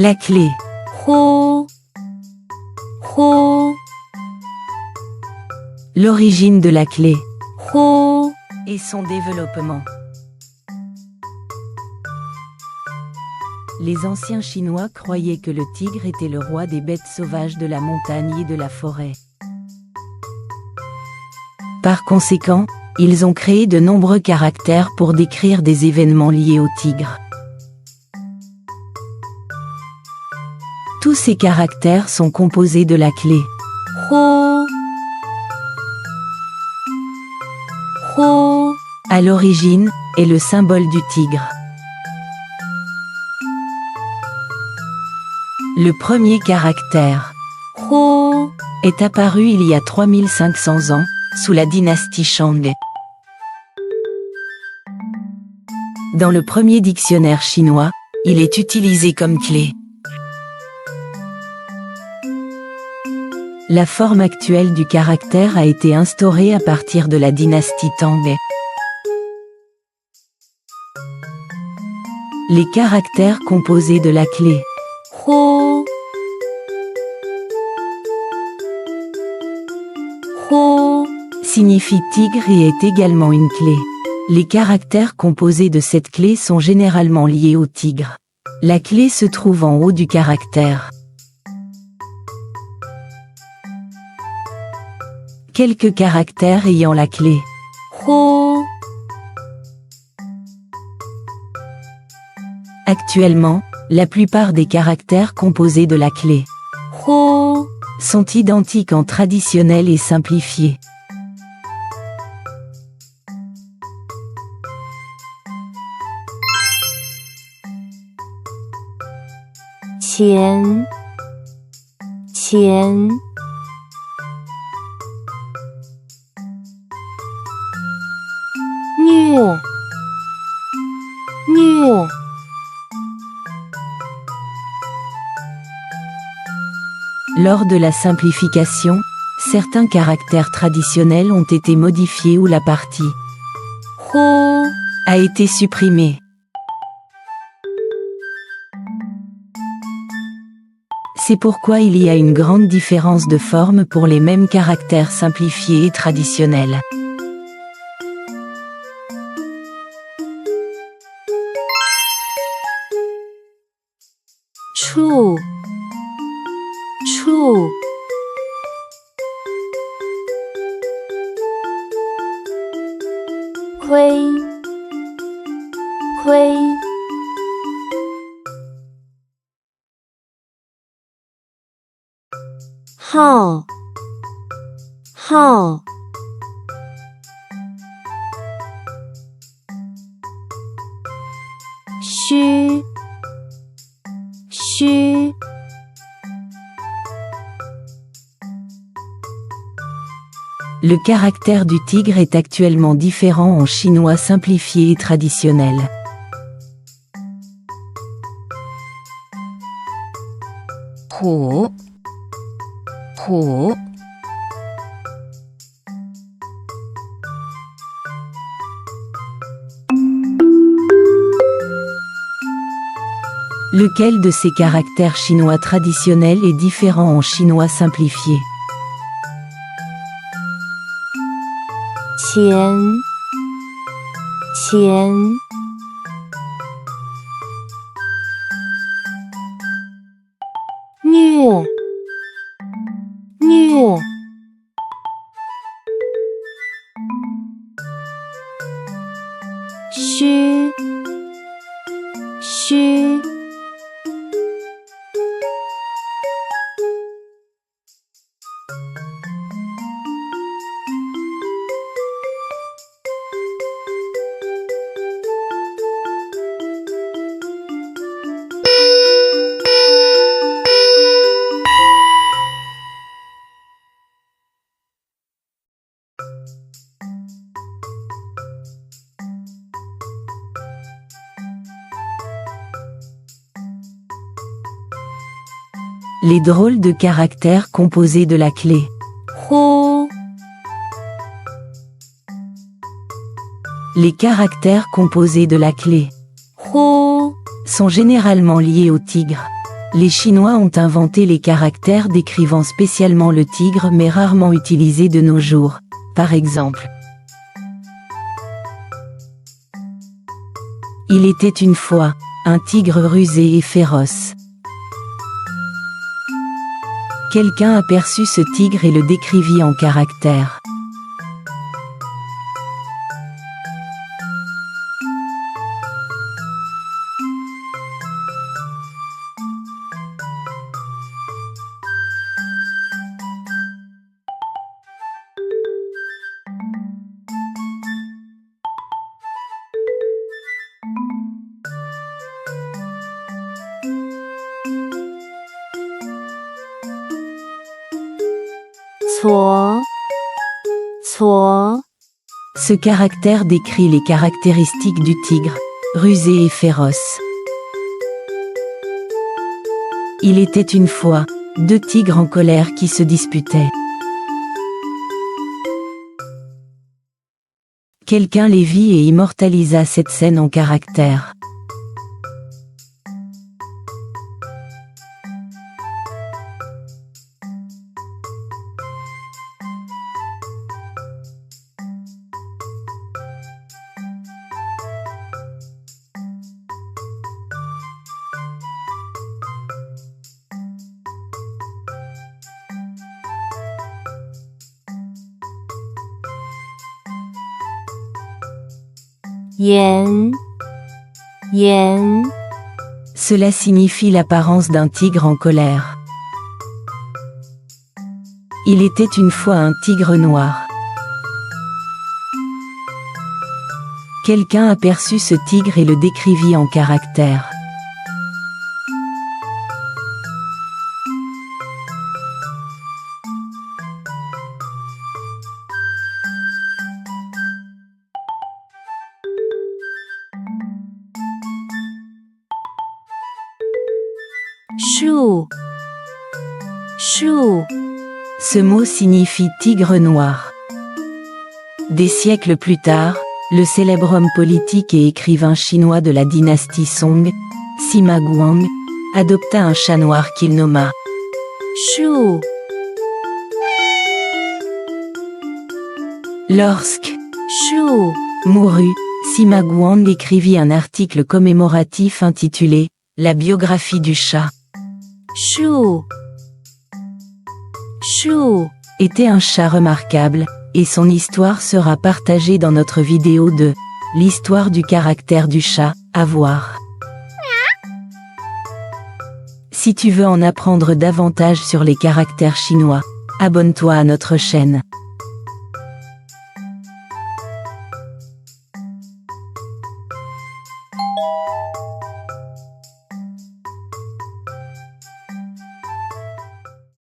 La clé. 호, 호, L'origine de la clé. 호, Et son développement. Les anciens Chinois croyaient que le tigre était le roi des bêtes sauvages de la montagne et de la forêt. Par conséquent, ils ont créé de nombreux caractères pour décrire des événements liés au tigre. Tous ces caractères sont composés de la clé. 호, 호, À l'origine, est le symbole du tigre. Le premier caractère 호, est apparu il y a 3500 ans, sous la dynastie Shang. Dans le premier dictionnaire chinois, il est utilisé comme clé. La forme actuelle du caractère a été instaurée à partir de la dynastie Tang. Les caractères composés de la clé 호, 호, signifient tigre et est également une clé. Les caractères composés de cette clé sont généralement liés au tigre. La clé se trouve en haut du caractère. Quelques caractères ayant la clé. 호, Actuellement, la plupart des caractères composés de la clé 호, sont identiques en traditionnel et simplifié. qian, qian,虐,虐, Lors de la simplification, certains caractères traditionnels ont été modifiés ou la partie 호, a été supprimée. C'est pourquoi il y a une grande différence de forme pour les mêmes caractères simplifiés et traditionnels. 추, 추,亏,亏, 하, 하,虚,虚, Le caractère du tigre est actuellement différent en chinois simplifié et traditionnel. 호, 호, Lequel de ces caractères chinois traditionnels est différent en chinois simplifié? qian, qian,虐,虐,虚,虚, Les drôles de caractères composés de la clé 호, Les caractères composés de la clé 호, sont généralement liés au tigre. Les Chinois ont inventé les caractères décrivant spécialement le tigre mais rarement utilisés de nos jours. Par exemple, il était une fois un tigre rusé et féroce. Quelqu'un aperçut ce tigre et le décrivit en caractères. Cuo, cuo, Ce caractère décrit les caractéristiques du tigre, rusé et féroce. Il était une fois deux tigres en colère qui se disputaient. Quelqu'un les vit et immortalisa cette scène en caractères. Yan, yan, Cela signifie l'apparence d'un tigre en colère. Il était une fois un tigre noir. Quelqu'un aperçut ce tigre et le décrivit en caractères. shu, shu, Ce mot signifie tigre noir. Des siècles plus tard, le célèbre homme politique et écrivain chinois de la dynastie Song, Sima Guang, adopta un chat noir qu'il nomma shu, Lorsque shu, mourut, Sima Guang écrivit un article commémoratif intitulé « La biographie du chat ». shu, shu. Était un chat remarquable, et son histoire sera partagée dans notre vidéo de « L'histoire du caractère du chat », à voir. Si tu veux en apprendre davantage sur les caractères chinois, abonne-toi à notre chaîne.